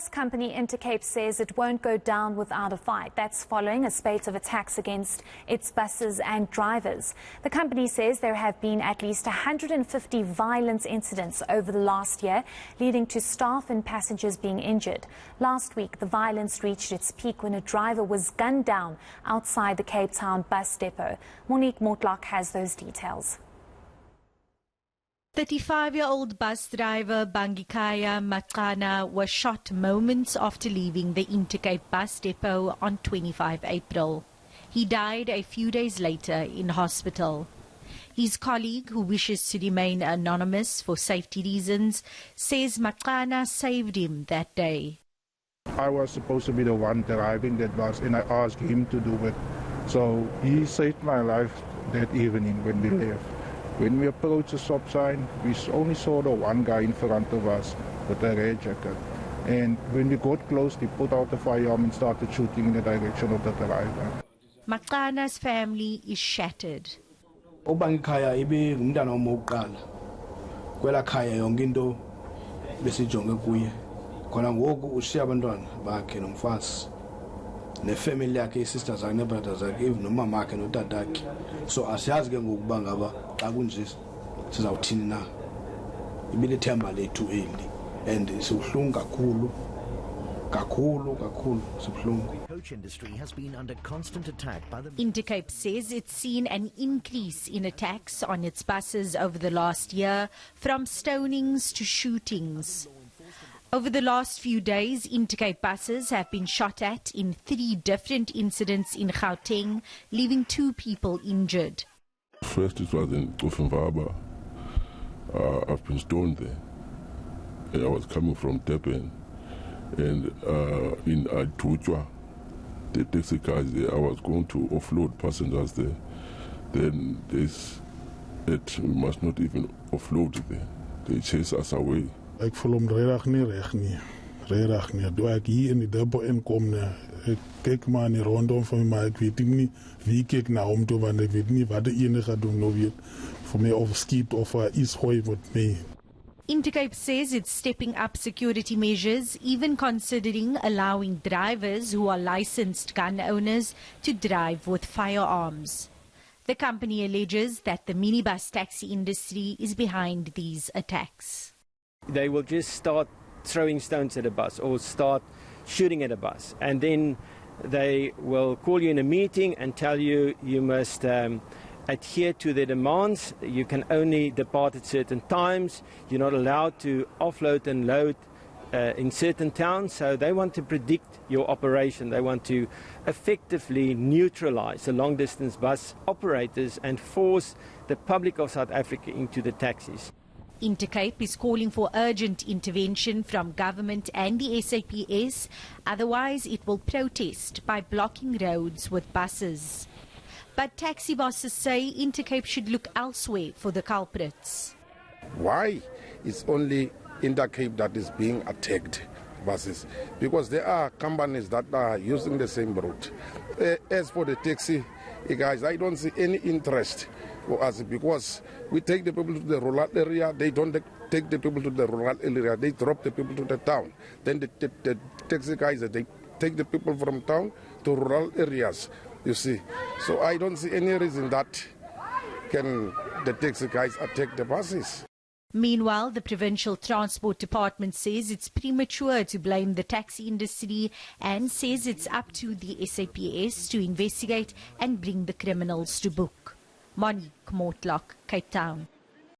Bus company Intercape says it won't go down without a fight. That's following a spate of attacks against its buses and drivers. The company says there have been at least 150 violence incidents over the last year, leading to staff and passengers being injured. Last week, the violence reached its peak when a driver was gunned down outside the Cape Town bus depot. Monique Mortlock has those details. 35-year-old bus driver Bangikaya Matkana was shot moments after leaving the Intercape bus depot on 25 April. He died a few days later in hospital. His colleague, who wishes to remain anonymous for safety reasons, says Matkana saved him that day. I was supposed to be the one driving that bus and I asked him to do it. So he saved my life that evening when we left. When we approached the stop sign, we only saw the one guy in front of us with a red jacket. And when we got close, they put out the firearm and started shooting in the direction of the driver. Matkana's family is shattered. Ubangikaya ibe ngumntana wokuqala kwela khaya yonke into besijonge kuye khona ngoku ushiya abantwana bakhe nomfazi nefamily yakhe sisters zakhe nebrothers zakhe even nomama wakhe notatakhe so asiyazi ke ngokuba ngaba xa kunje sizawuthini na ibile themba lethu eli and sibuhlungu kakhulu sibuhlungu. Coach industry has been under constant attack by the Intercape says it's seen an increase in attacks on its buses over the last year, from stonings to shootings. Over the last few days, Intercape buses have been shot at in 3 different incidents in Gauteng, leaving 2 people injured. First it was in Offenbaba. I've been stoned there. And I was coming from Durban. And in Tuchwa, the taxi cars there, I was going to offload passengers there. Then we must not even offload there. They chase us away. Ik voel hem recht niet. Doe ik hier in die depot inkom, ik kijk maar niet rondom van mij, maar ik weet niet wie kijkt naar om toe, want ik weet niet wat de ene gaat doen, of het voor mij of skiet of iets gooien wordt mee. Intercape says it's stepping up security measures, even considering allowing drivers who are licensed gun owners to drive with firearms. The company alleges that the minibus taxi industry is behind these attacks. They will just start throwing stones at a bus or start shooting at a bus, and then they will call you in a meeting and tell you you must adhere to their demands. You can only depart at certain times. You're not allowed to offload and load in certain towns. So they want to predict your operation. They want to effectively neutralize the long-distance bus operators and force the public of South Africa into the taxis. Intercape is calling for urgent intervention from government and the SAPS. Otherwise, it will protest by blocking roads with buses. But taxi bosses say Intercape should look elsewhere for the culprits. Why is only Intercape that is being attacked buses? Because there are companies that are using the same route. As for the taxi guys, I don't see any interest for us, because we take the people to the rural area, they don't take the people to the rural area, they drop the people to the town. Then the taxi guys, they take the people from town to rural areas, you see. So I don't see any reason that can the taxi guys attack the buses. Meanwhile, the Provincial Transport Department says it's premature to blame the taxi industry and says it's up to the SAPS to investigate and bring the criminals to book. Monique Mortlock, Cape Town.